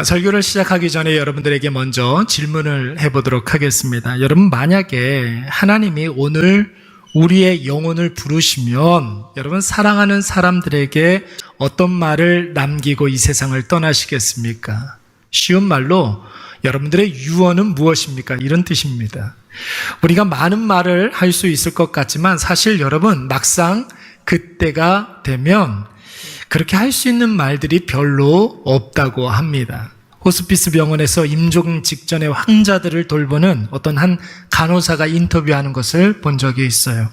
설교를 시작하기 전에 여러분들에게 먼저 질문을 해보도록 하겠습니다. 여러분, 만약에 하나님이 오늘 우리의 영혼을 부르시면 여러분, 사랑하는 사람들에게 어떤 말을 남기고 이 세상을 떠나시겠습니까? 쉬운 말로 여러분들의 유언은 무엇입니까? 이런 뜻입니다. 우리가 많은 말을 할 수 있을 것 같지만 사실 여러분, 막상 그때가 되면 그렇게 할 수 있는 말들이 별로 없다고 합니다. 호스피스 병원에서 임종 직전에 환자들을 돌보는 어떤 한 간호사가 인터뷰하는 것을 본 적이 있어요.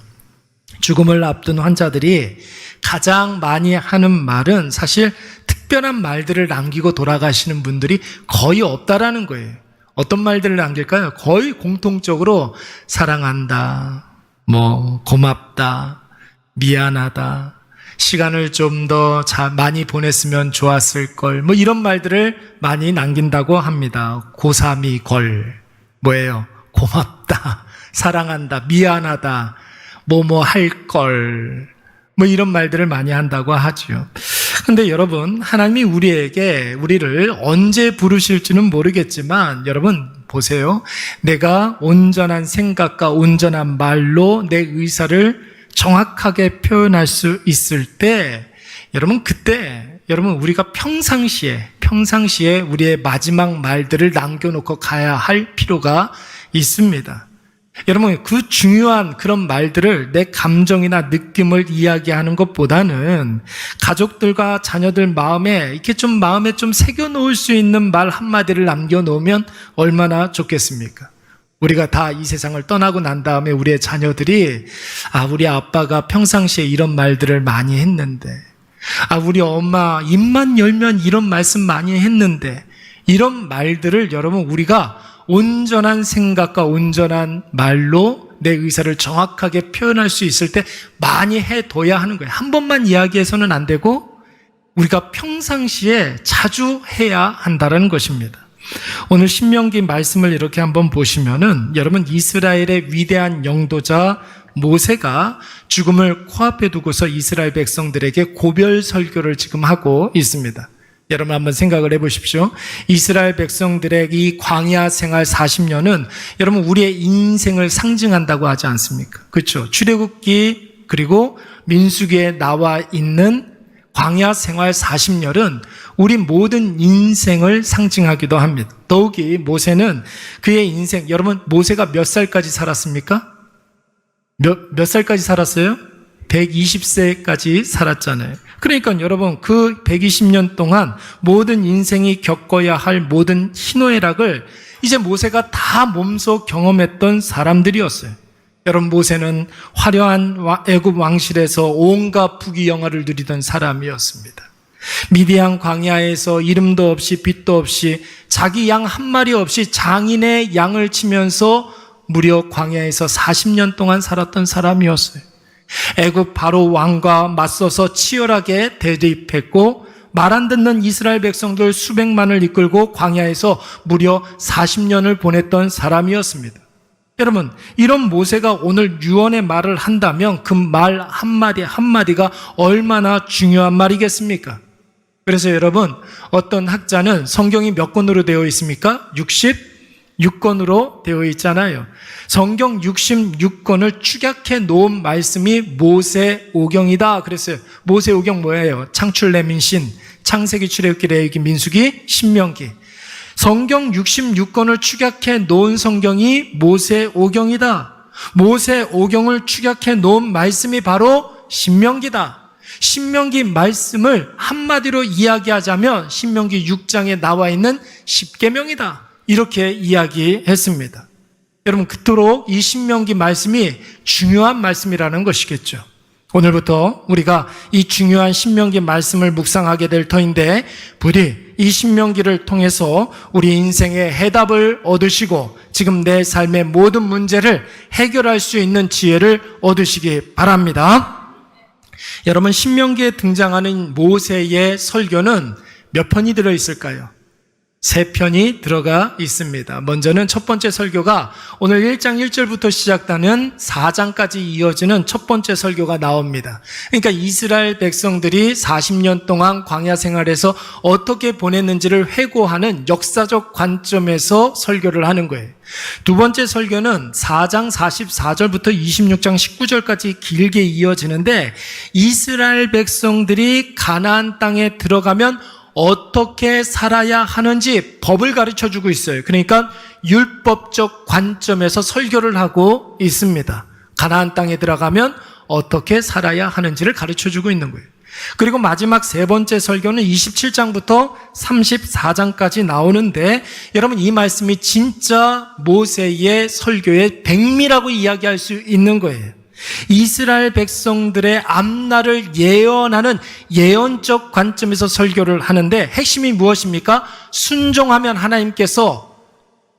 죽음을 앞둔 환자들이 가장 많이 하는 말은 사실 특별한 말들을 남기고 돌아가시는 분들이 거의 없다라는 거예요. 어떤 말들을 남길까요? 거의 공통적으로 사랑한다, 고맙다, 미안하다, 시간을 좀 더 많이 보냈으면 좋았을 걸, 이런 말들을 많이 남긴다고 합니다. 고사미걸, 뭐예요? 고맙다, 사랑한다, 미안하다, 할 걸, 이런 말들을 많이 한다고 하죠. 근데 여러분, 하나님이 우리를 언제 부르실지는 모르겠지만 여러분 보세요. 내가 온전한 생각과 온전한 말로 내 의사를 정확하게 표현할 수 있을 때, 그때 우리가 평상시에 우리의 마지막 말들을 남겨놓고 가야 할 필요가 있습니다. 여러분, 그 중요한 그런 말들을 내 감정이나 느낌을 이야기하는 것보다는 가족들과 자녀들 마음에 좀 새겨놓을 수 있는 말 한마디를 남겨놓으면 얼마나 좋겠습니까? 우리가 다 이 세상을 떠나고 난 다음에 우리의 자녀들이 우리 아빠가 평상시에 이런 말들을 많이 했는데, 우리 엄마 입만 열면 이런 말씀 많이 했는데, 이런 말들을 여러분, 우리가 온전한 생각과 온전한 말로 내 의사를 정확하게 표현할 수 있을 때 많이 해둬야 하는 거예요. 한 번만 이야기해서는 안 되고 우리가 평상시에 자주 해야 한다는 것입니다. 오늘 신명기 말씀을 이렇게 한번 보시면은 여러분, 이스라엘의 위대한 영도자 모세가 죽음을 코앞에 두고서 이스라엘 백성들에게 고별 설교를 지금 하고 있습니다. 여러분 한번 생각을 해보십시오. 이스라엘 백성들의 이 광야 생활 40년은 여러분 우리의 인생을 상징한다고 하지 않습니까? 그렇죠? 출애굽기 그리고 민수기에 나와 있는 광야 생활 40년은 우리 모든 인생을 상징하기도 합니다. 더욱이 모세는 그의 인생, 여러분 모세가 몇 살까지 살았습니까? 몇 살까지 살았어요? 120세까지 살았잖아요. 그러니까 여러분, 그 120년 동안 모든 인생이 겪어야 할 모든 희노애락을 이제 모세가 다 몸소 경험했던 사람들이었어요. 여러분, 모세는 화려한 애굽 왕실에서 온갖 부귀영화를 누리던 사람이었습니다. 미디안 광야에서 이름도 없이 빛도 없이 자기 양 한 마리 없이 장인의 양을 치면서 무려 광야에서 40년 동안 살았던 사람이었어요. 애굽 바로 왕과 맞서서 치열하게 대립했고 말 안 듣는 이스라엘 백성들 수백만을 이끌고 광야에서 무려 40년을 보냈던 사람이었습니다. 여러분, 이런 모세가 오늘 유언의 말을 한다면 그 말 한마디 한마디가 얼마나 중요한 말이겠습니까? 그래서 여러분, 어떤 학자는 성경이 몇 권으로 되어 있습니까? 66권으로 되어 있잖아요. 성경 66권을 축약해 놓은 말씀이 모세오경이다 그랬어요. 모세오경 뭐예요? 창출, 레민신, 창세기, 출애굽기, 레위기, 민수기, 신명기. 성경 66권을 축약해 놓은 성경이 모세오경이다. 모세오경을 축약해 놓은 말씀이 바로 신명기다. 신명기 말씀을 한마디로 이야기하자면 신명기 6장에 나와 있는 십계명이다. 이렇게 이야기했습니다. 여러분, 그토록 이 신명기 말씀이 중요한 말씀이라는 것이겠죠. 오늘부터 우리가 이 중요한 신명기 말씀을 묵상하게 될 터인데, 부디 이 신명기를 통해서 우리 인생의 해답을 얻으시고 지금 내 삶의 모든 문제를 해결할 수 있는 지혜를 얻으시기 바랍니다. 여러분, 신명기에 등장하는 모세의 설교는 몇 편이 들어있을까요? 세 편이 들어가 있습니다. 먼저는 첫 번째 설교가 오늘 1장 1절부터 시작되는 4장까지 이어지는 첫 번째 설교가 나옵니다. 그러니까 이스라엘 백성들이 40년 동안 광야 생활에서 어떻게 보냈는지를 회고하는 역사적 관점에서 설교를 하는 거예요. 두 번째 설교는 4장 44절부터 26장 19절까지 길게 이어지는데 이스라엘 백성들이 가나안 땅에 들어가면 어떻게 살아야 하는지 법을 가르쳐주고 있어요. 그러니까 율법적 관점에서 설교를 하고 있습니다. 가나안 땅에 들어가면 어떻게 살아야 하는지를 가르쳐주고 있는 거예요. 그리고 마지막 세 번째 설교는 27장부터 34장까지 나오는데 여러분 이 말씀이 진짜 모세의 설교의 백미라고 이야기할 수 있는 거예요. 이스라엘 백성들의 앞날을 예언하는 예언적 관점에서 설교를 하는데 핵심이 무엇입니까? 순종하면 하나님께서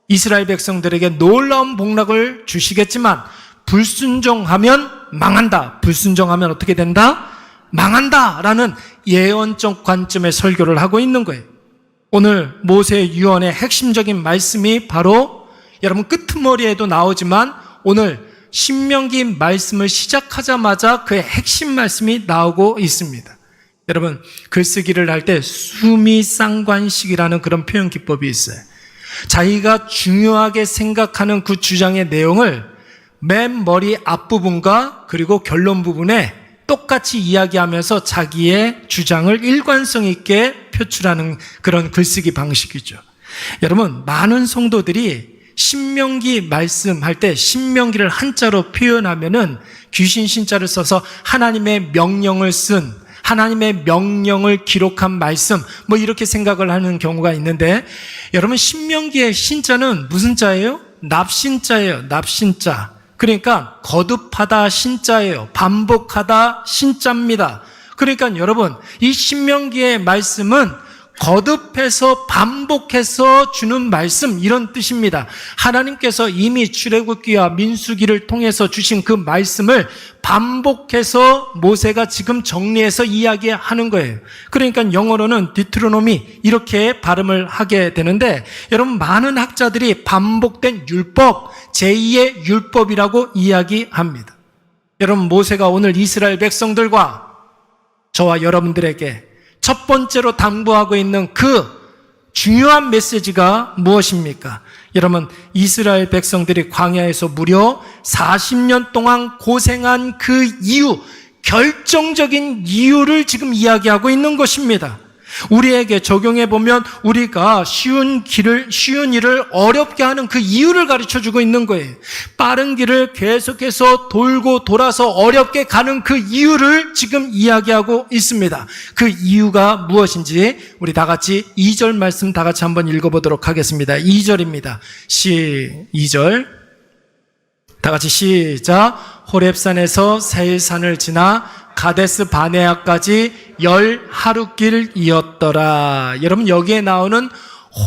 이스라엘 백성들에게 놀라운 복락을 주시겠지만 불순종하면 망한다. 불순종하면 어떻게 된다? 망한다라는 예언적 관점의 설교를 하고 있는 거예요. 오늘 모세의 유언의 핵심적인 말씀이 바로 여러분 끄트머리에도 나오지만 오늘 신명기 말씀을 시작하자마자 그의 핵심 말씀이 나오고 있습니다. 여러분 글쓰기를 할 때 수미상관식이라는 그런 표현 기법이 있어요. 자기가 중요하게 생각하는 그 주장의 내용을 맨 머리 앞부분과 그리고 결론 부분에 똑같이 이야기하면서 자기의 주장을 일관성 있게 표출하는 그런 글쓰기 방식이죠. 여러분 많은 성도들이 신명기 말씀할 때 신명기를 한자로 표현하면은 귀신 신자를 써서 하나님의 명령을 쓴 하나님의 명령을 기록한 말씀 뭐 이렇게 생각을 하는 경우가 있는데 여러분 신명기의 신자는 무슨 자예요? 납신자예요. 납신자. 그러니까 거듭하다 신자예요. 반복하다 신자입니다. 그러니까 여러분 이 신명기의 말씀은 거듭해서 반복해서 주는 말씀 이런 뜻입니다. 하나님께서 이미 출애굽기와 민수기를 통해서 주신 그 말씀을 반복해서 모세가 지금 정리해서 이야기하는 거예요. 그러니까 영어로는 디트로노미 이렇게 발음을 하게 되는데 여러분 많은 학자들이 반복된 율법, 제2의 율법이라고 이야기합니다. 여러분 모세가 오늘 이스라엘 백성들과 저와 여러분들에게 첫 번째로 당부하고 있는 그 중요한 메시지가 무엇입니까? 여러분 이스라엘 백성들이 광야에서 무려 40년 동안 고생한 그 이유, 결정적인 이유를 지금 이야기하고 있는 것입니다. 우리에게 적용해 보면 우리가 쉬운 일을 어렵게 하는 그 이유를 가르쳐 주고 있는 거예요. 빠른 길을 계속해서 돌고 돌아서 어렵게 가는 그 이유를 지금 이야기하고 있습니다. 그 이유가 무엇인지 우리 다 같이 2절 말씀 다 같이 한번 읽어보도록 하겠습니다. 2절입니다. 2절 다 같이 시작. 호렙산에서 세일산을 지나 가데스 바네아까지 10하루길이었더라. 여러분 여기에 나오는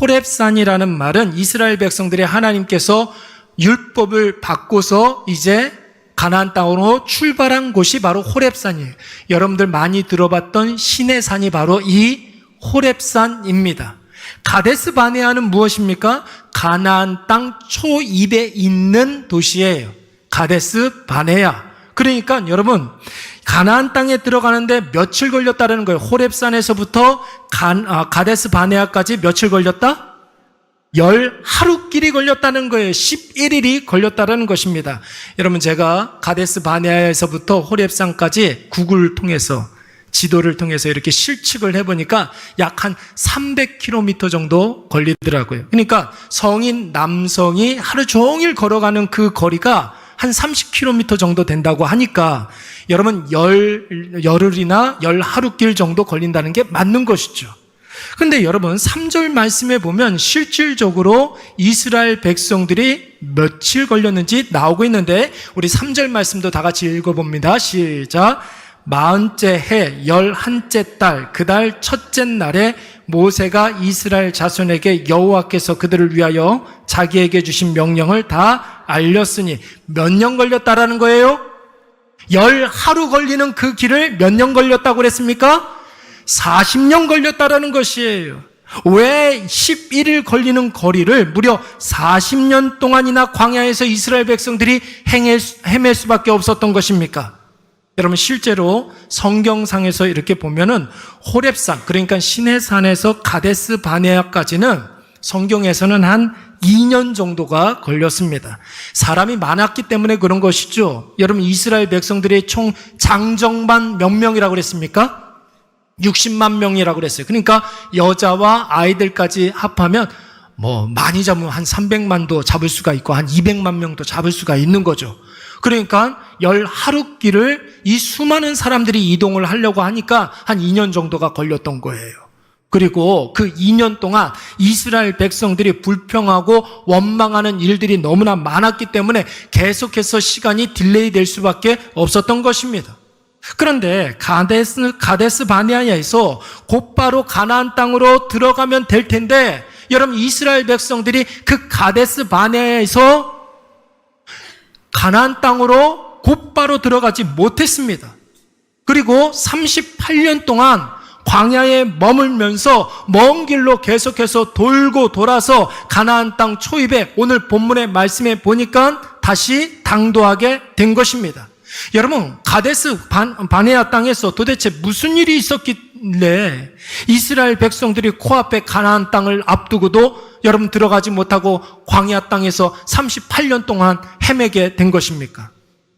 호렙산이라는 말은 이스라엘 백성들이 하나님께서 율법을 받고서 이제 가나안 땅으로 출발한 곳이 바로 호렙산이에요. 여러분들 많이 들어봤던 시내산이 바로 이 호렙산입니다. 가데스 바네아는 무엇입니까? 가나안 땅 초입에 있는 도시예요. 가데스 바네아. 그러니까 여러분 가나안 땅에 들어가는데 며칠 걸렸다는 거예요. 호렙산에서부터 가데스 바네아까지 며칠 걸렸다? 10하루길이 걸렸다는 거예요. 11일이 걸렸다는 것입니다. 여러분 제가 가데스 바네아에서부터 호렙산까지 구글 통해서 지도를 통해서 이렇게 실측을 해보니까 약 한 300km 정도 걸리더라고요. 그러니까 성인 남성이 하루 종일 걸어가는 그 거리가 한 30km 정도 된다고 하니까 여러분 열흘이나 10하루길 정도 걸린다는 게 맞는 것이죠. 근데 여러분 3절 말씀에 보면 실질적으로 이스라엘 백성들이 며칠 걸렸는지 나오고 있는데 우리 3절 말씀도 다 같이 읽어봅니다. 시작. 40째 해 11째 달 그 달 첫째 날에 모세가 이스라엘 자손에게 여호와께서 그들을 위하여 자기에게 주신 명령을 다 알렸으니 몇 년 걸렸다라는 거예요? 10하루 걸리는 그 길을 몇 년 걸렸다고 그랬습니까? 40년 걸렸다라는 것이에요. 왜 11일 걸리는 거리를 무려 40년 동안이나 광야에서 이스라엘 백성들이 헤맬 수밖에 없었던 것입니까? 여러분, 실제로 성경상에서 이렇게 보면은 호렙산, 그러니까 시내산에서 가데스 바네아까지는 성경에서는 한 2년 정도가 걸렸습니다. 사람이 많았기 때문에 그런 것이죠. 여러분, 이스라엘 백성들의 총 장정만 몇 명이라고 그랬습니까? 60만 명이라고 그랬어요. 그러니까 여자와 아이들까지 합하면 많이 잡으면 한 300만도 잡을 수가 있고 한 200만 명도 잡을 수가 있는 거죠. 그러니까 10하루길을 이 수많은 사람들이 이동을 하려고 하니까 한 2년 정도가 걸렸던 거예요. 그리고 그 2년 동안 이스라엘 백성들이 불평하고 원망하는 일들이 너무나 많았기 때문에 계속해서 시간이 딜레이 될 수밖에 없었던 것입니다. 그런데 가데스 바네아에서 곧바로 가나안 땅으로 들어가면 될 텐데, 여러분, 이스라엘 백성들이 그 가데스 바네아에서 가나안 땅으로 곧바로 들어가지 못했습니다. 그리고 38년 동안 광야에 머물면서 먼 길로 계속해서 돌고 돌아서 가나안 땅 초입에 오늘 본문의 말씀에 보니까 다시 당도하게 된 것입니다. 여러분, 가데스 바네아 땅에서 도대체 무슨 일이 있었길래 이스라엘 백성들이 코앞에 가나안 땅을 앞두고도 여러분 들어가지 못하고 광야 땅에서 38년 동안 헤매게 된 것입니까?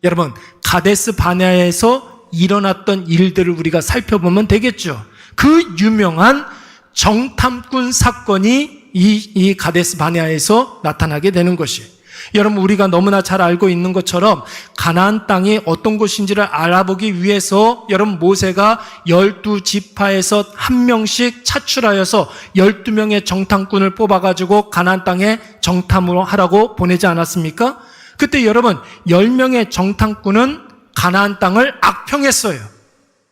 여러분, 가데스 바네아에서 일어났던 일들을 우리가 살펴보면 되겠죠. 그 유명한 정탐꾼 사건이 이 가데스 바네아에서 나타나게 되는 것이, 여러분, 우리가 너무나 잘 알고 있는 것처럼 가나안 땅이 어떤 곳인지를 알아보기 위해서 여러분 모세가 12지파에서 한 명씩 차출하여서 12명의 정탐꾼을 뽑아가지고 가나안 땅에 정탐으로 하라고 보내지 않았습니까? 그때 여러분 10명의 정탐꾼은 가나안 땅을 악평했어요.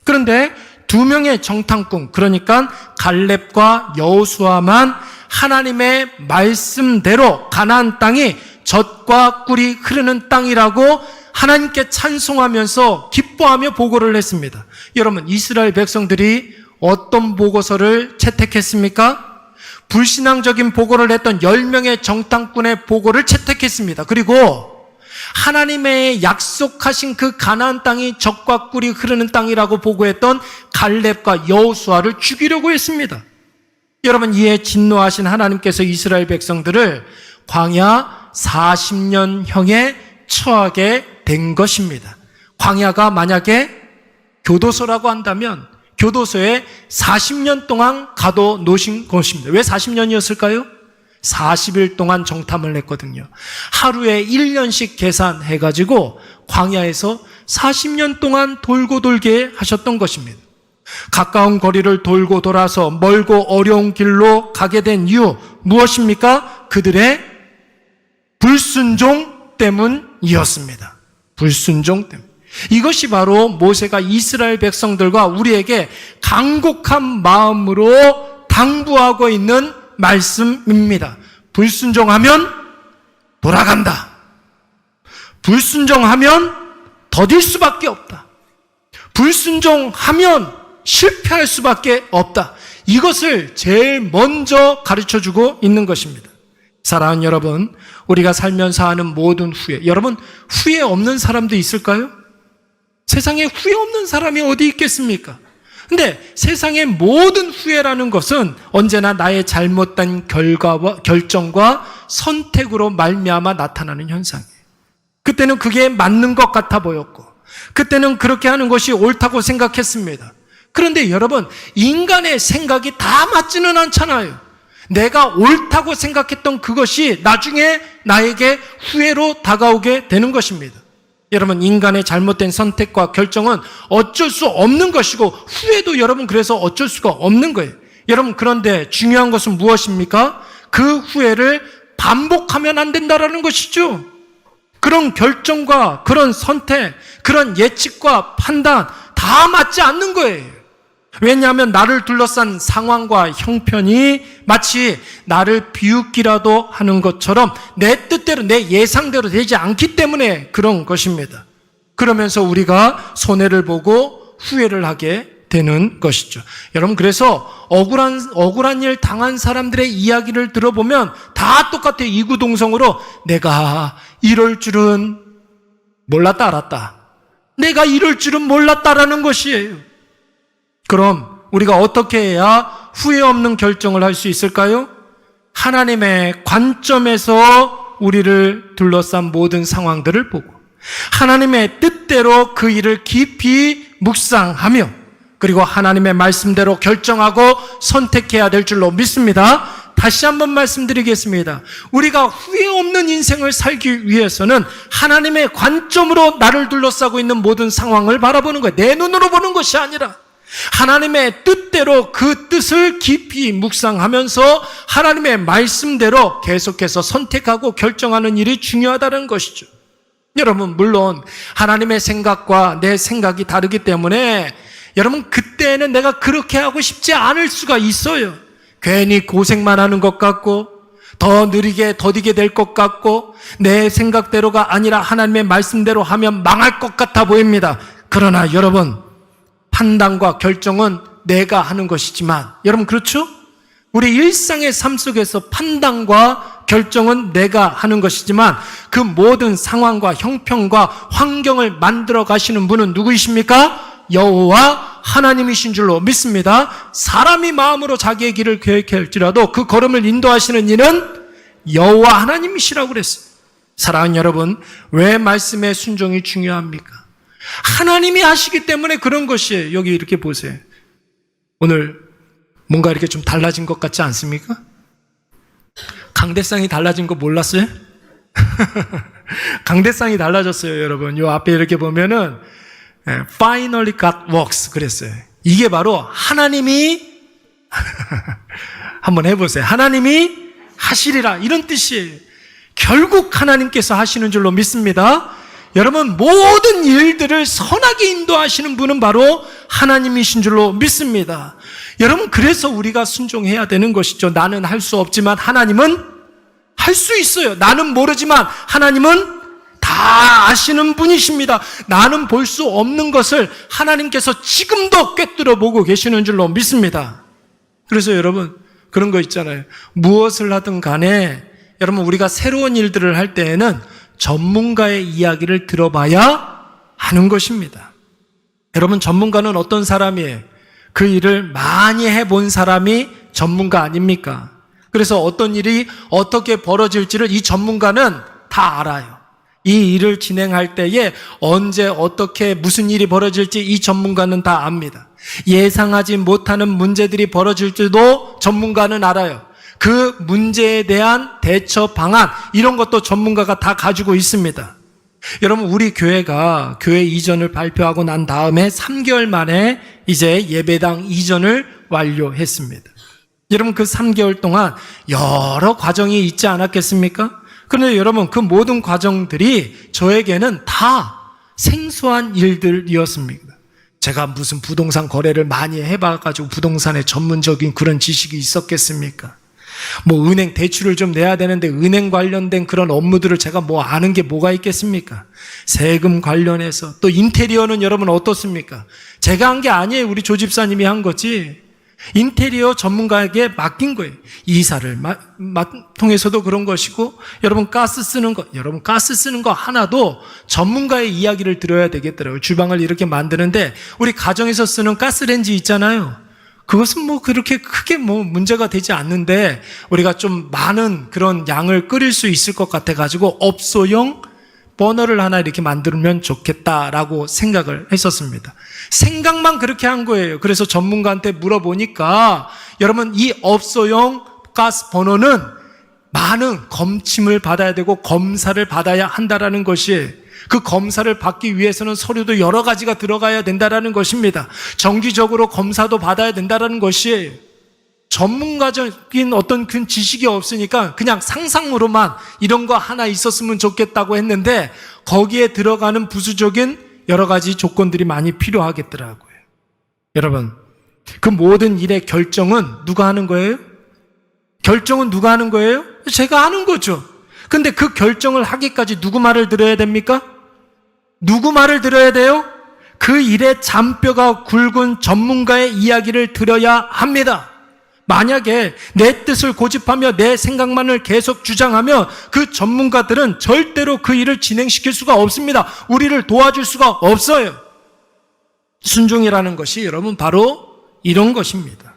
그런데 2명의 정탐꾼, 그러니까 갈렙과 여호수아만 하나님의 말씀대로 가나안 땅이 젖과 꿀이 흐르는 땅이라고 하나님께 찬송하면서 기뻐하며 보고를 했습니다. 여러분, 이스라엘 백성들이 어떤 보고서를 채택했습니까? 불신앙적인 보고를 했던 10명의 정탐꾼의 보고를 채택했습니다. 그리고 하나님의 약속하신 그 가나안 땅이 젖과 꿀이 흐르는 땅이라고 보고했던 갈렙과 여호수아를 죽이려고 했습니다. 여러분, 이에 진노하신 하나님께서 이스라엘 백성들을 광야 40년형에 처하게 된 것입니다. 광야가 만약에 교도소라고 한다면 교도소에 40년 동안 가둬 놓으신 것입니다. 왜 40년이었을까요? 40일 동안 정탐을 했거든요. 하루에 1년씩 계산해가지고 광야에서 40년 동안 돌고 돌게 하셨던 것입니다. 가까운 거리를 돌고 돌아서 멀고 어려운 길로 가게 된 이유 무엇입니까? 그들의 불순종 때문이었습니다. 불순종 때문. 이것이 바로 모세가 이스라엘 백성들과 우리에게 간곡한 마음으로 당부하고 있는 말씀입니다. 불순종하면 돌아간다. 불순종하면 더딜 수밖에 없다. 불순종하면 실패할 수밖에 없다. 이것을 제일 먼저 가르쳐주고 있는 것입니다. 사랑하는 여러분, 우리가 살면서 하는 모든 후회, 여러분 후회 없는 사람도 있을까요? 세상에 후회 없는 사람이 어디 있겠습니까? 근데 세상의 모든 후회라는 것은 언제나 나의 잘못된 결정과 선택으로 말미암아 나타나는 현상이에요. 그때는 그게 맞는 것 같아 보였고, 그때는 그렇게 하는 것이 옳다고 생각했습니다. 그런데 여러분, 인간의 생각이 다 맞지는 않잖아요. 내가 옳다고 생각했던 그것이 나중에 나에게 후회로 다가오게 되는 것입니다. 여러분, 인간의 잘못된 선택과 결정은 어쩔 수 없는 것이고 후회도 여러분 그래서 어쩔 수가 없는 거예요. 여러분, 그런데 중요한 것은 무엇입니까? 그 후회를 반복하면 안 된다라는 것이죠. 그런 결정과 그런 선택, 그런 예측과 판단 다 맞지 않는 거예요. 왜냐하면 나를 둘러싼 상황과 형편이 마치 나를 비웃기라도 하는 것처럼 내 뜻대로, 내 예상대로 되지 않기 때문에 그런 것입니다. 그러면서 우리가 손해를 보고 후회를 하게 되는 것이죠. 여러분, 그래서 억울한 일 당한 사람들의 이야기를 들어보면 다 똑같아요. 이구동성으로 내가 이럴 줄은 몰랐다, 알았다. 내가 이럴 줄은 몰랐다라는 것이에요. 그럼 우리가 어떻게 해야 후회 없는 결정을 할 수 있을까요? 하나님의 관점에서 우리를 둘러싼 모든 상황들을 보고 하나님의 뜻대로 그 일을 깊이 묵상하며 그리고 하나님의 말씀대로 결정하고 선택해야 될 줄로 믿습니다. 다시 한번 말씀드리겠습니다. 우리가 후회 없는 인생을 살기 위해서는 하나님의 관점으로 나를 둘러싸고 있는 모든 상황을 바라보는 거예요. 내 눈으로 보는 것이 아니라 하나님의 뜻대로 그 뜻을 깊이 묵상하면서 하나님의 말씀대로 계속해서 선택하고 결정하는 일이 중요하다는 것이죠. 여러분, 물론 하나님의 생각과 내 생각이 다르기 때문에 여러분, 그때는 내가 그렇게 하고 싶지 않을 수가 있어요. 괜히 고생만 하는 것 같고 더 느리게 더디게 될 것 같고 내 생각대로가 아니라 하나님의 말씀대로 하면 망할 것 같아 보입니다. 그러나 여러분, 판단과 결정은 내가 하는 것이지만 여러분, 그렇죠? 우리 일상의 삶 속에서 판단과 결정은 내가 하는 것이지만 그 모든 상황과 형편과 환경을 만들어 가시는 분은 누구이십니까? 여호와 하나님이신 줄로 믿습니다. 사람이 마음으로 자기의 길을 계획할지라도 그 걸음을 인도하시는 이는 여호와 하나님이시라고 그랬어요. 사랑하는 여러분, 왜 말씀의 순종이 중요합니까? 하나님이 하시기 때문에 그런 것이에요. 여기 이렇게 보세요. 오늘 뭔가 이렇게 좀 달라진 것 같지 않습니까? 강대상이 달라진 거 몰랐어요? 강대상이 달라졌어요, 여러분. 요 앞에 이렇게 보면은 Finally God works 그랬어요. 이게 바로 하나님이 한번 해보세요. 하나님이 하시리라, 이런 뜻이에요. 결국 하나님께서 하시는 줄로 믿습니다. 여러분, 모든 일들을 선하게 인도하시는 분은 바로 하나님이신 줄로 믿습니다. 여러분, 그래서 우리가 순종해야 되는 것이죠. 나는 할 수 없지만 하나님은 할 수 있어요. 나는 모르지만 하나님은 다 아시는 분이십니다. 나는 볼 수 없는 것을 하나님께서 지금도 꿰뚫어 보고 계시는 줄로 믿습니다. 그래서 여러분, 그런 거 있잖아요. 무엇을 하든 간에 여러분, 우리가 새로운 일들을 할 때에는 전문가의 이야기를 들어봐야 하는 것입니다. 여러분, 전문가는 어떤 사람이에요? 그 일을 많이 해본 사람이 전문가 아닙니까? 그래서 어떤 일이 어떻게 벌어질지를 이 전문가는 다 알아요. 이 일을 진행할 때에 언제 어떻게 무슨 일이 벌어질지 이 전문가는 다 압니다. 예상하지 못하는 문제들이 벌어질지도 전문가는 알아요. 그 문제에 대한 대처 방안, 이런 것도 전문가가 다 가지고 있습니다. 여러분, 우리 교회가 교회 이전을 발표하고 난 다음에 3개월 만에 이제 예배당 이전을 완료했습니다. 여러분, 그 3개월 동안 여러 과정이 있지 않았겠습니까? 그런데 여러분, 그 모든 과정들이 저에게는 다 생소한 일들이었습니다. 제가 무슨 부동산 거래를 많이 해봐가지고 부동산에 전문적인 그런 지식이 있었겠습니까? 뭐 은행 대출을 좀 내야 되는데 은행 관련된 그런 업무들을 제가 뭐 아는 게 뭐가 있겠습니까? 세금 관련해서 또 인테리어는 여러분 어떻습니까? 제가 한 게 아니에요. 우리 조집사님이 한 거지. 인테리어 전문가에게 맡긴 거예요. 이사를 통해서도 그런 것이고, 여러분 가스 쓰는 거 하나도 전문가의 이야기를 들어야 되겠더라고요. 주방을 이렇게 만드는데 우리 가정에서 쓰는 가스레인지 있잖아요. 그것은 뭐 그렇게 크게 뭐 문제가 되지 않는데 우리가 좀 많은 그런 양을 끓일 수 있을 것 같아가지고 업소용 버너를 하나 이렇게 만들면 좋겠다라고 생각을 했었습니다. 생각만 그렇게 한 거예요. 그래서 전문가한테 물어보니까 여러분, 이 업소용 가스 버너는 많은 검침을 받아야 되고 검사를 받아야 한다라는 것이, 그 검사를 받기 위해서는 서류도 여러 가지가 들어가야 된다라는 것입니다. 정기적으로 검사도 받아야 된다라는 것이에요. 전문가적인 어떤 그 지식이 없으니까 그냥 상상으로만 이런 거 하나 있었으면 좋겠다고 했는데 거기에 들어가는 부수적인 여러 가지 조건들이 많이 필요하겠더라고요. 여러분, 그 모든 일의 결정은 누가 하는 거예요? 결정은 누가 하는 거예요? 제가 하는 거죠. 근데 그 결정을 하기까지 누구 말을 들어야 됩니까? 누구 말을 들어야 돼요? 그 일의 잔뼈가 굵은 전문가의 이야기를 들어야 합니다. 만약에 내 뜻을 고집하며 내 생각만을 계속 주장하며 그 전문가들은 절대로 그 일을 진행시킬 수가 없습니다. 우리를 도와줄 수가 없어요. 순종이라는 것이 여러분 바로 이런 것입니다.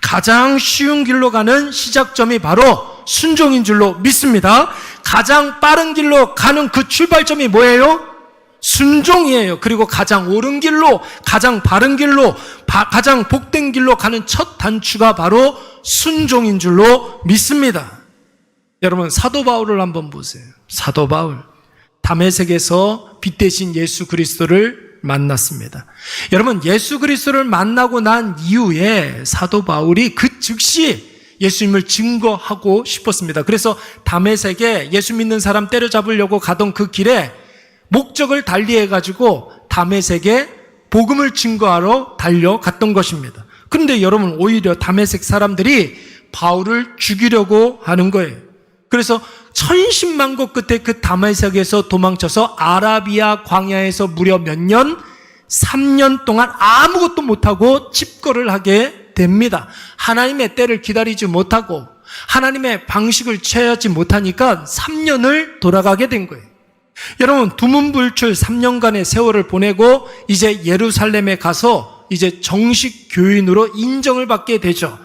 가장 쉬운 길로 가는 시작점이 바로 순종인 줄로 믿습니다. 가장 빠른 길로 가는 그 출발점이 뭐예요? 순종이에요. 그리고 가장 옳은 길로, 가장 바른 길로, 가장 복된 길로 가는 첫 단추가 바로 순종인 줄로 믿습니다. 여러분, 사도 바울을 한번 보세요. 사도 바울. 다메섹에서 빛 대신 예수 그리스도를 만났습니다. 여러분, 예수 그리스도를 만나고 난 이후에 사도 바울이 그 즉시 예수님을 증거하고 싶었습니다. 그래서 다메섹에 예수 믿는 사람 때려잡으려고 가던 그 길에 목적을 달리해가지고 다메섹에 복음을 증거하러 달려갔던 것입니다. 그런데 여러분, 오히려 다메섹 사람들이 바울을 죽이려고 하는 거예요. 그래서 천신만고 끝에 그 다메섹에서 도망쳐서 아라비아 광야에서 무려 몇 년? 3년 동안 아무것도 못하고 집거를 하게 됩니다. 하나님의 때를 기다리지 못하고 하나님의 방식을 취하지 못하니까 3년을 돌아가게 된 거예요. 여러분, 두문불출 3년간의 세월을 보내고 이제 예루살렘에 가서 이제 정식 교인으로 인정을 받게 되죠.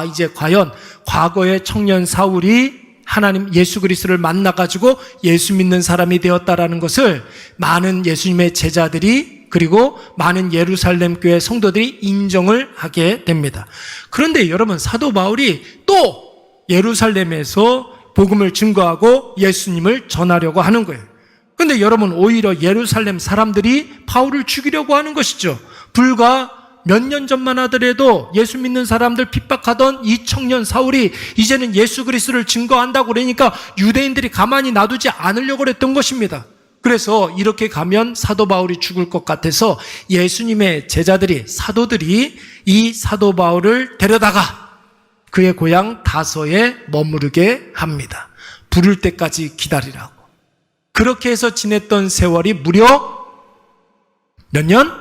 이제 과연 과거의 청년 사울이 하나님 예수 그리스도를 만나가지고 예수 믿는 사람이 되었다라는 것을 많은 예수님의 제자들이 그리고 많은 예루살렘 교회 성도들이 인정을 하게 됩니다. 그런데 여러분, 사도 바울이 또 예루살렘에서 복음을 증거하고 예수님을 전하려고 하는 거예요. 그런데 여러분, 오히려 예루살렘 사람들이 바울을 죽이려고 하는 것이죠. 불과 몇 년 전만 하더라도 예수 믿는 사람들 핍박하던 이 청년 사울이 이제는 예수 그리스도를 증거한다고 그러니까 유대인들이 가만히 놔두지 않으려고 했던 것입니다. 그래서 이렇게 가면 사도 바울이 죽을 것 같아서 예수님의 제자들이, 사도들이 이 사도 바울을 데려다가 그의 고향 다소에 머무르게 합니다. 부를 때까지 기다리라고. 그렇게 해서 지냈던 세월이 무려 몇 년?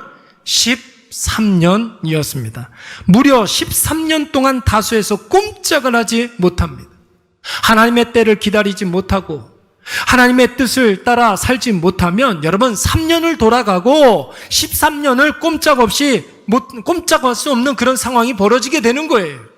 13년이었습니다. 무려 13년 동안 다소에서 꼼짝을 하지 못합니다. 하나님의 때를 기다리지 못하고 하나님의 뜻을 따라 살지 못하면 여러분 3년을 돌아가고 13년을 꼼짝할 수 없는 그런 상황이 벌어지게 되는 거예요.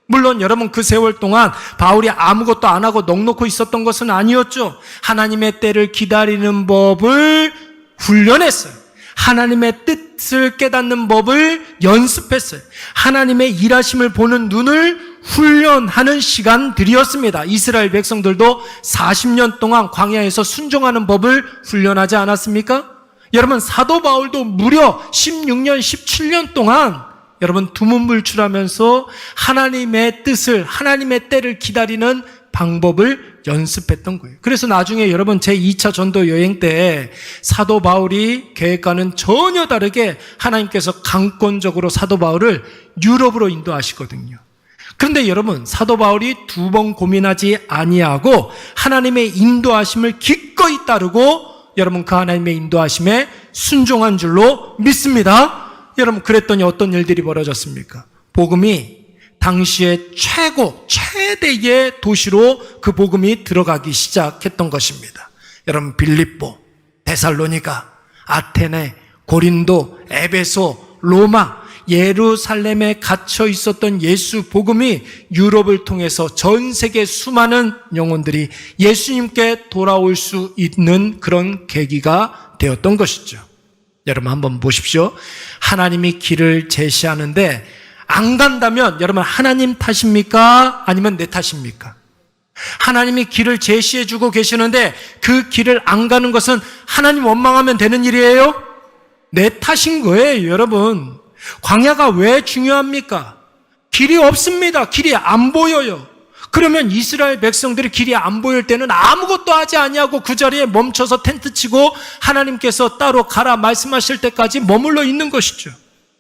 물론 여러분, 그 세월 동안 바울이 아무것도 안 하고 넋놓고 있었던 것은 아니었죠. 하나님의 때를 기다리는 법을 훈련했어요. 하나님의 뜻을 깨닫는 법을 연습했어요. 하나님의 일하심을 보는 눈을 훈련하는 시간들이었습니다. 이스라엘 백성들도 40년 동안 광야에서 순종하는 법을 훈련하지 않았습니까? 여러분, 사도 바울도 무려 16년, 17년 동안 여러분 두문불출하면서 하나님의 뜻을, 하나님의 때를 기다리는 방법을 연습했던 거예요. 그래서 나중에 여러분 제2차 전도 여행 때 사도 바울이 계획과는 전혀 다르게 하나님께서 강권적으로 사도 바울을 유럽으로 인도하시거든요. 그런데 여러분, 사도 바울이 2번 고민하지 아니하고 하나님의 인도하심을 기꺼이 따르고 여러분 그 하나님의 인도하심에 순종한 줄로 믿습니다. 여러분, 그랬더니 어떤 일들이 벌어졌습니까? 복음이 당시의 최대의 도시로 그 복음이 들어가기 시작했던 것입니다. 여러분, 빌립보, 데살로니가, 아테네, 고린도, 에베소, 로마, 예루살렘에 갇혀 있었던 예수 복음이 유럽을 통해서 전 세계 수많은 영혼들이 예수님께 돌아올 수 있는 그런 계기가 되었던 것이죠. 여러분, 한번 보십시오. 하나님이 길을 제시하는데 안 간다면 여러분, 하나님 탓입니까? 아니면 내 탓입니까? 하나님이 길을 제시해주고 계시는데 그 길을 안 가는 것은 하나님 원망하면 되는 일이에요? 내 탓인 거예요. 여러분, 광야가 왜 중요합니까? 길이 없습니다. 길이 안 보여요. 그러면 이스라엘 백성들이 길이 안 보일 때는 아무것도 하지 아니하고 그 자리에 멈춰서 텐트 치고 하나님께서 따로 가라 말씀하실 때까지 머물러 있는 것이죠.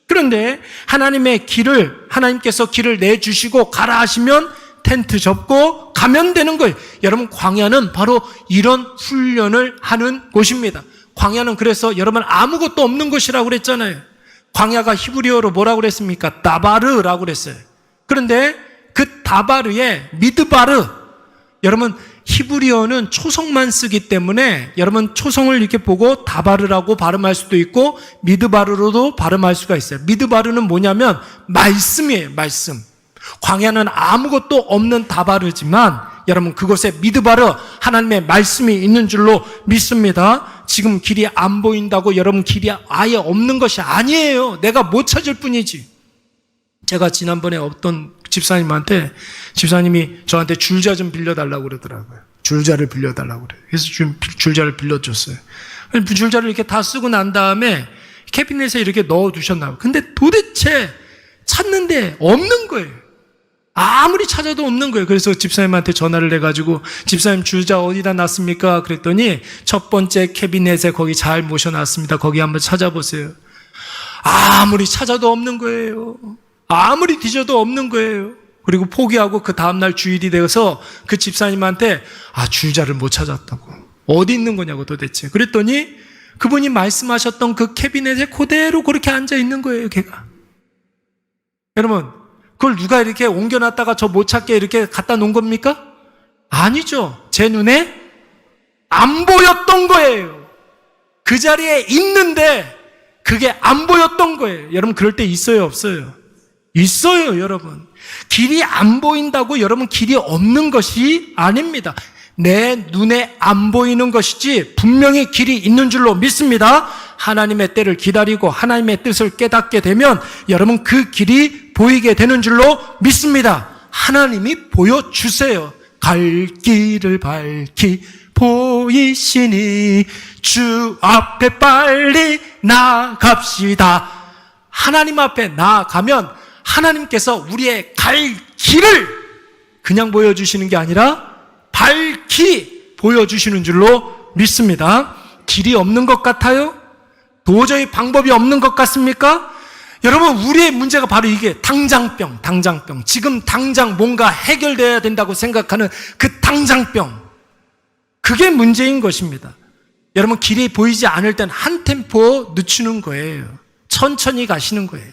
그런데 하나님께서 길을 내주시고 가라 하시면 텐트 접고 가면 되는 거예요. 여러분, 광야는 바로 이런 훈련을 하는 곳입니다. 광야는 그래서 여러분 아무것도 없는 곳이라고 그랬잖아요. 광야가 히브리어로 뭐라고 그랬습니까? 다바르라고 그랬어요. 그런데 그 다바르에 미드바르, 여러분 히브리어는 초성만 쓰기 때문에 여러분 초성을 이렇게 보고 다바르라고 발음할 수도 있고 미드바르로도 발음할 수가 있어요. 미드바르는 뭐냐면 말씀이에요. 말씀. 광야는 아무것도 없는 다바르지만 여러분 그곳에 미드바르, 하나님의 말씀이 있는 줄로 믿습니다. 지금 길이 안 보인다고 여러분 길이 아예 없는 것이 아니에요. 내가 못 찾을 뿐이지. 제가 지난번에 어떤 집사님한테, 집사님이 저한테 줄자 좀 빌려달라고 그러더라고요. 줄자를 빌려달라고 그래요. 그래서 줄자를 빌려줬어요. 줄자를 이렇게 다 쓰고 난 다음에 캐비넷에 이렇게 넣어두셨나 봐요. 근데 도대체 찾는데 없는 거예요. 아무리 찾아도 없는 거예요. 그래서 집사님한테 전화를 해가지고, 집사님 줄자 어디다 놨습니까? 그랬더니 첫 번째 캐비넷에 거기 잘 모셔놨습니다. 거기 한번 찾아보세요. 아무리 찾아도 없는 거예요. 아무리 뒤져도 없는 거예요. 그리고 포기하고 그 다음날 주일이 되어서 그 집사님한테 줄자를 못 찾았다고. 어디 있는 거냐고 도대체. 그랬더니 그분이 말씀하셨던 그 캐비넷에 그대로 그렇게 앉아 있는 거예요, 걔가. 여러분, 그걸 누가 이렇게 옮겨놨다가 저 못 찾게 이렇게 갖다 놓은 겁니까? 아니죠. 제 눈에 안 보였던 거예요. 그 자리에 있는데 그게 안 보였던 거예요. 여러분 그럴 때 있어요, 없어요? 있어요, 여러분. 길이 안 보인다고 여러분 길이 없는 것이 아닙니다. 내 눈에 안 보이는 것이지 분명히 길이 있는 줄로 믿습니다. 하나님의 때를 기다리고 하나님의 뜻을 깨닫게 되면 여러분 그 길이 보이게 되는 줄로 믿습니다. 하나님이 보여주세요. 갈 길을 밝히 보이시니 주 앞에 빨리 나갑시다. 하나님 앞에 나아가면 하나님께서 우리의 갈 길을 그냥 보여주시는 게 아니라 밝히 보여주시는 줄로 믿습니다. 길이 없는 것 같아요? 도저히 방법이 없는 것 같습니까? 여러분 우리의 문제가 바로 이게 당장병. 지금 당장 뭔가 해결돼야 된다고 생각하는 그 당장병. 그게 문제인 것입니다. 여러분 길이 보이지 않을 땐 한 템포 늦추는 거예요. 천천히 가시는 거예요.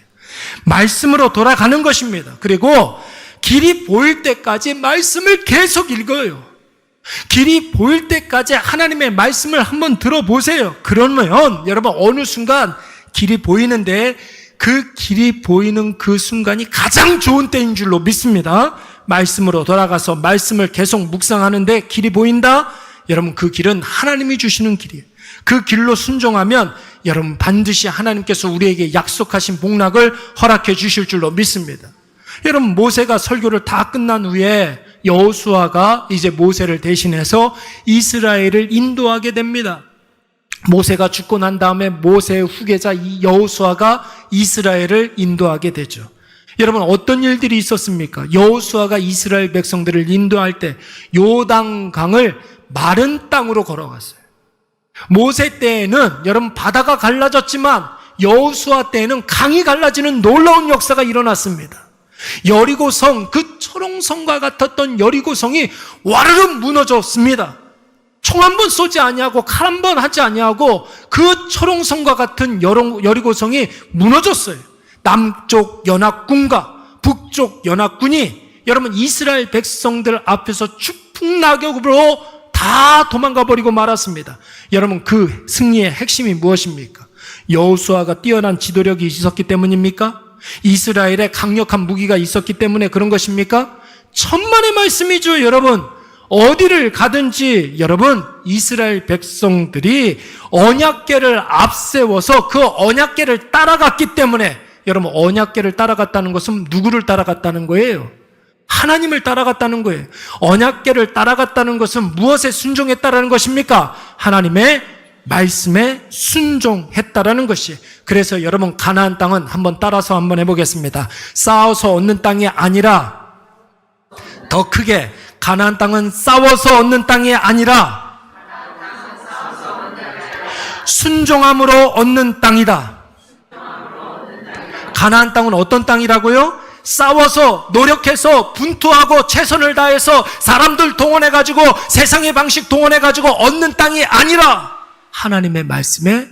말씀으로 돌아가는 것입니다. 그리고 길이 보일 때까지 말씀을 계속 읽어요. 길이 보일 때까지 하나님의 말씀을 한번 들어보세요. 그러면 여러분 어느 순간 길이 보이는데 그 길이 보이는 그 순간이 가장 좋은 때인 줄로 믿습니다. 말씀으로 돌아가서 말씀을 계속 묵상하는데 길이 보인다? 여러분 그 길은 하나님이 주시는 길이에요. 그 길로 순종하면 여러분 반드시 하나님께서 우리에게 약속하신 복락을 허락해 주실 줄로 믿습니다. 여러분 모세가 설교를 다 끝난 후에 여호수아가 이제 모세를 대신해서 이스라엘을 인도하게 됩니다. 모세가 죽고 난 다음에 모세의 후계자 이 여호수아가 이스라엘을 인도하게 되죠. 여러분 어떤 일들이 있었습니까? 여호수아가 이스라엘 백성들을 인도할 때 요단강을 마른 땅으로 걸어갔어요. 모세 때에는 여러분 바다가 갈라졌지만 여호수아 때에는 강이 갈라지는 놀라운 역사가 일어났습니다. 여리고성, 그 초롱성과 같았던 여리고성이 와르르 무너졌습니다. 총 한 번 쏘지 아니하고 칼 한 번 하지 아니하고 그 초롱성과 같은 여리고성이 무너졌어요. 남쪽 연합군과 북쪽 연합군이 여러분 이스라엘 백성들 앞에서 추풍낙엽으로 다 도망가 버리고 말았습니다. 여러분 그 승리의 핵심이 무엇입니까? 여호수아가 뛰어난 지도력이 있었기 때문입니까? 이스라엘에 강력한 무기가 있었기 때문에 그런 것입니까? 천만의 말씀이죠. 여러분 어디를 가든지 여러분 이스라엘 백성들이 언약궤를 앞세워서 그 언약궤를 따라갔기 때문에 여러분 언약궤를 따라갔다는 것은 누구를 따라갔다는 거예요? 하나님을 따라갔다는 거예요. 언약궤를 따라갔다는 것은 무엇에 순종했다라는 것입니까? 하나님의 말씀에 순종했다라는 것이. 그래서 여러분 가나안 땅은 한번 따라서 한번 해보겠습니다. 싸워서 얻는 땅이 아니라, 더 크게, 가나안 땅은 싸워서 얻는 땅이 아니라 순종함으로 얻는 땅이다. 가나안 땅은 어떤 땅이라고요? 싸워서 노력해서 분투하고 최선을 다해서 사람들 동원해가지고 세상의 방식 동원해가지고 얻는 땅이 아니라 하나님의 말씀에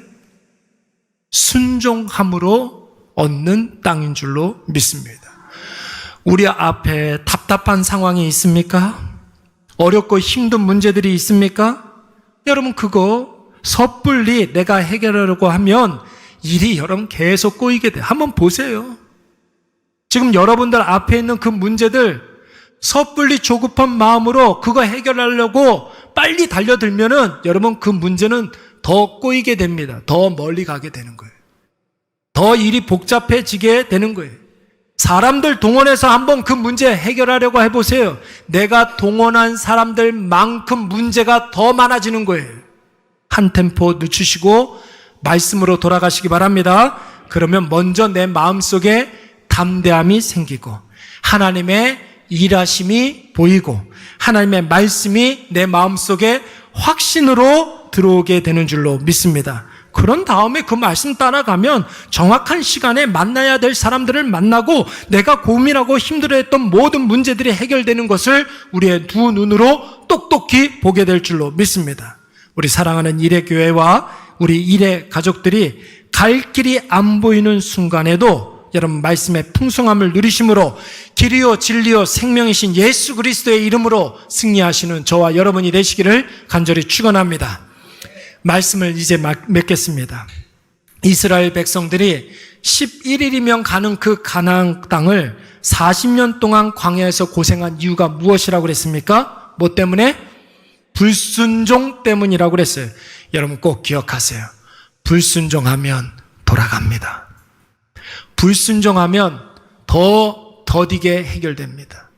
순종함으로 얻는 땅인 줄로 믿습니다. 우리 앞에 답답한 상황이 있습니까? 어렵고 힘든 문제들이 있습니까? 여러분, 그거 섣불리 내가 해결하려고 하면 일이 여러분 계속 꼬이게 돼. 한번 보세요. 지금 여러분들 앞에 있는 그 문제들 섣불리 조급한 마음으로 그거 해결하려고 빨리 달려들면은 여러분 그 문제는 더 꼬이게 됩니다. 더 멀리 가게 되는 거예요. 더 일이 복잡해지게 되는 거예요. 사람들 동원해서 한번 그 문제 해결하려고 해보세요. 내가 동원한 사람들만큼 문제가 더 많아지는 거예요. 한 템포 늦추시고 말씀으로 돌아가시기 바랍니다. 그러면 먼저 내 마음속에 담대함이 생기고 하나님의 일하심이 보이고 하나님의 말씀이 내 마음속에 확신으로 들어오게 되는 줄로 믿습니다. 그런 다음에 그 말씀 따라가면 정확한 시간에 만나야 될 사람들을 만나고 내가 고민하고 힘들어했던 모든 문제들이 해결되는 것을 우리의 두 눈으로 똑똑히 보게 될 줄로 믿습니다. 우리 사랑하는 일회교회와 우리 일회 가족들이 갈 길이 안 보이는 순간에도 여러분 말씀의 풍성함을 누리심으로 길이요 진리요 생명이신 예수 그리스도의 이름으로 승리하시는 저와 여러분이 되시기를 간절히 축원합니다. 말씀을 이제 맺겠습니다. 이스라엘 백성들이 11일이면 가는 그 가나안 땅을 40년 동안 광야에서 고생한 이유가 무엇이라고 그랬습니까? 뭐 때문에? 불순종 때문이라고 그랬어요. 여러분 꼭 기억하세요. 불순종하면 돌아갑니다. 불순종하면 더 더디게 해결됩니다.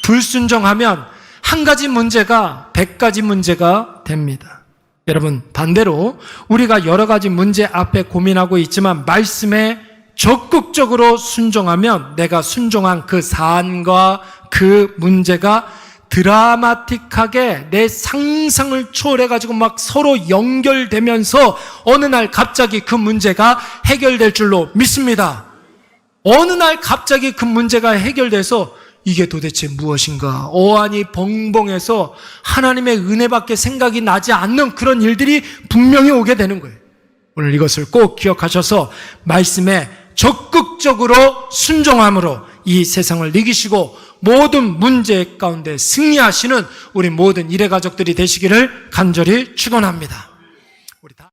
불순종하면 한 가지 문제가 100가지 문제가 됩니다. 여러분 반대로 우리가 여러 가지 문제 앞에 고민하고 있지만 말씀에 적극적으로 순종하면 내가 순종한 그 사안과 그 문제가 드라마틱하게 내 상상을 초월해가지고 막 서로 연결되면서 어느 날 갑자기 그 문제가 해결될 줄로 믿습니다. 어느 날 갑자기 그 문제가 해결돼서 이게 도대체 무엇인가 어안이 벙벙해서 하나님의 은혜밖에 생각이 나지 않는 그런 일들이 분명히 오게 되는 거예요. 오늘 이것을 꼭 기억하셔서 말씀에 적극적으로 순종함으로 이 세상을 이기시고 모든 문제 가운데 승리하시는 우리 모든 일회 가족들이 되시기를 간절히 축원합니다. 우리 다